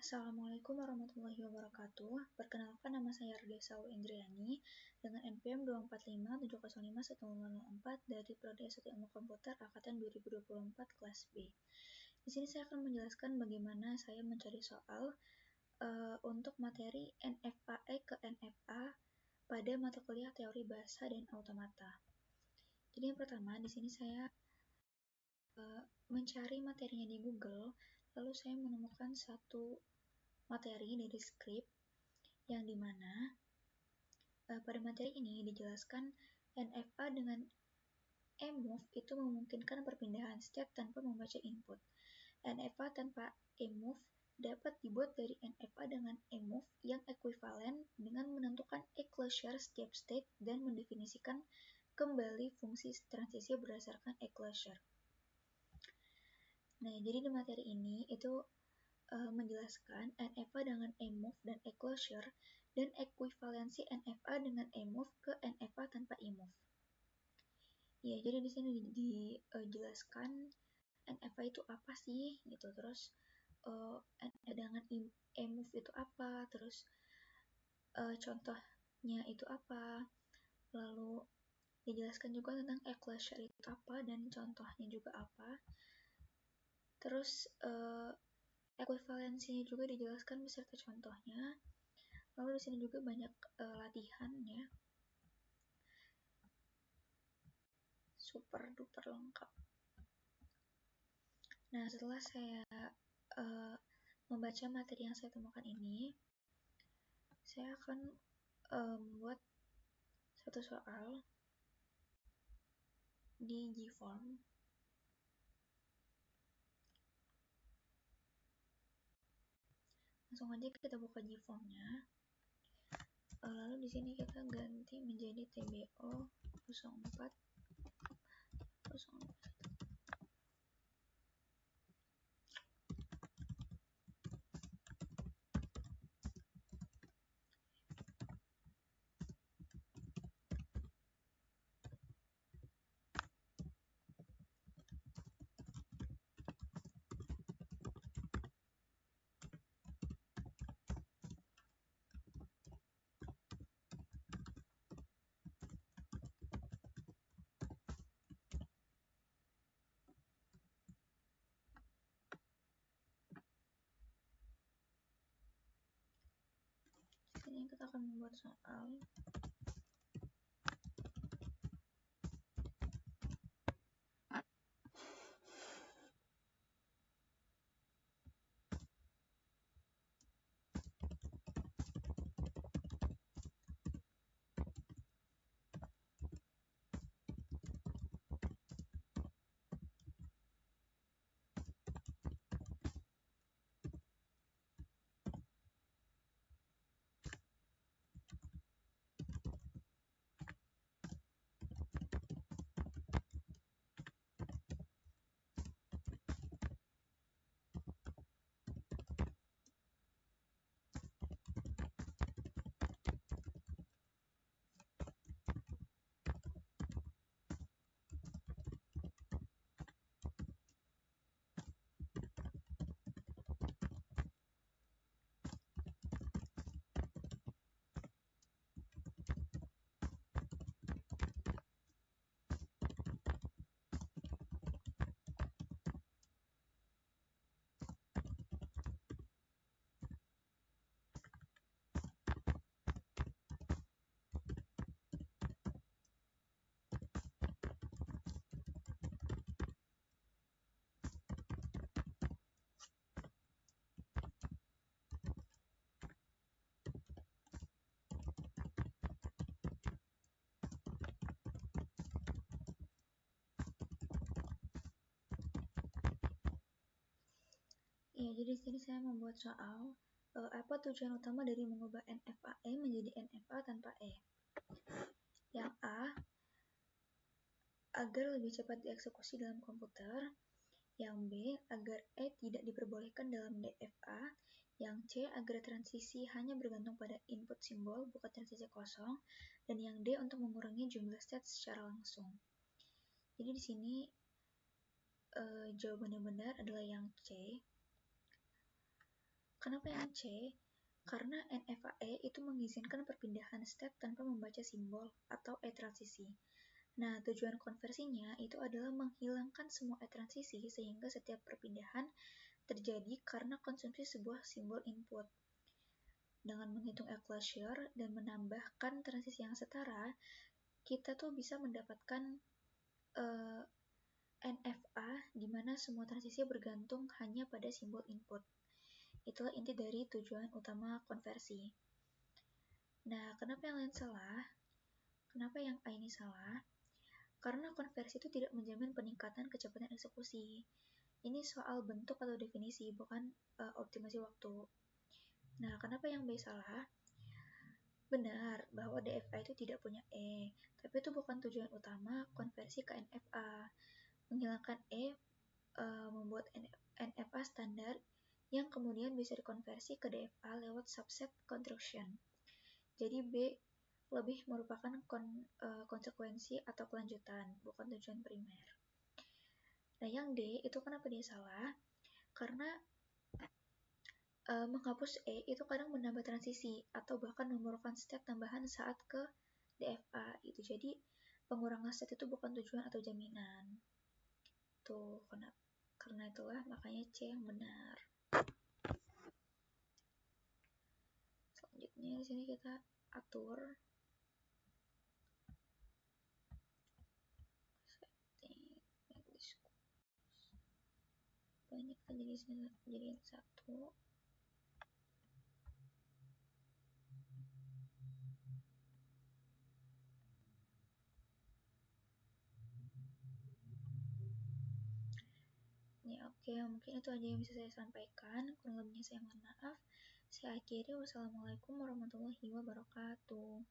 Assalamualaikum warahmatullahi wabarakatuh. Perkenalkan, nama saya Ardesa Indriani dengan NPM 245705104 dari Prodi S1 Ilmu Komputer Angkatan 2024 kelas B. Di sini saya akan menjelaskan bagaimana saya mencari soal untuk materi NFAE ke NFA pada mata kuliah Teori Bahasa dan Automata. Jadi yang pertama, di sini saya mencari materinya di Google, lalu saya menemukan satu materi dari skrip yang dimana pada materi ini dijelaskan NFA dengan eMove itu memungkinkan perpindahan state tanpa membaca input. NFA tanpa eMove dapat dibuat dari NFA dengan eMove yang ekuivalen dengan menentukan eClosure setiap state dan mendefinisikan kembali fungsi transisi berdasarkan eClosure. Nah, jadi di materi ini itu menjelaskan NFA dengan eMove dan eClosure dan ekuivalensi NFA dengan eMove ke NFA tanpa eMove. Ya, jadi di sini dijelaskan NFA itu apa sih gitu, terus NFA dengan eMove itu apa, terus contohnya itu apa, lalu dijelaskan juga tentang eClosure itu apa dan contohnya juga apa. Terus ekuivalensinya juga dijelaskan beserta contohnya. Lalu di sini juga banyak latihan ya. Super duper lengkap. Nah, setelah saya membaca materi yang saya temukan ini, saya akan membuat satu soal di Gform. Langsung aja kita buka Gform-nya. Lalu di sini kita ganti menjadi TBO 04. Ini kita akan membuat soal. Ya, jadi di sini saya membuat soal apa tujuan utama dari mengubah NFAE menjadi NFA tanpa E. Yang A, agar lebih cepat dieksekusi dalam komputer. Yang B, agar E tidak diperbolehkan dalam DFA. Yang C, agar transisi hanya bergantung pada input simbol, bukan transisi kosong. Dan yang D, untuk mengurangi jumlah state secara langsung. Jadi di sini jawaban yang benar adalah yang C. Kenapa yang C? Karena NFA-E itu mengizinkan perpindahan state tanpa membaca simbol atau E-transisi. Nah, tujuan konversinya itu adalah menghilangkan semua E-transisi sehingga setiap perpindahan terjadi karena konsumsi sebuah simbol input. Dengan menghitung E-closure dan menambahkan transisi yang setara, kita tuh bisa mendapatkan NFA di mana semua transisi bergantung hanya pada simbol input. Itulah inti dari tujuan utama konversi. Nah, kenapa yang lain salah? Kenapa yang A ini salah? Karena konversi itu tidak menjamin peningkatan kecepatan eksekusi. Ini soal bentuk atau definisi, bukan optimasi waktu. Nah, kenapa yang B salah? Benar bahwa DFA itu tidak punya E, tapi itu bukan tujuan utama konversi ke NFA. Menghilangkan E membuat NFA standar yang kemudian bisa dikonversi ke DFA lewat subset construction. Jadi B lebih merupakan konsekuensi atau kelanjutan, bukan tujuan primer. Nah, yang D itu kenapa dia salah? Karena menghapus E itu kadang menambah transisi atau bahkan memerlukan step tambahan saat ke DFA gitu. Jadi pengurangan step itu bukan tujuan atau jaminan. Tuh, karena itulah makanya C yang benar. Selanjutnya di sini kita atur banyak jadi satu. Ya, oke, mungkin itu aja yang bisa saya sampaikan. Kurang lebihnya saya mohon maaf. Saya akhiri. Wassalamualaikum warahmatullahi wabarakatuh.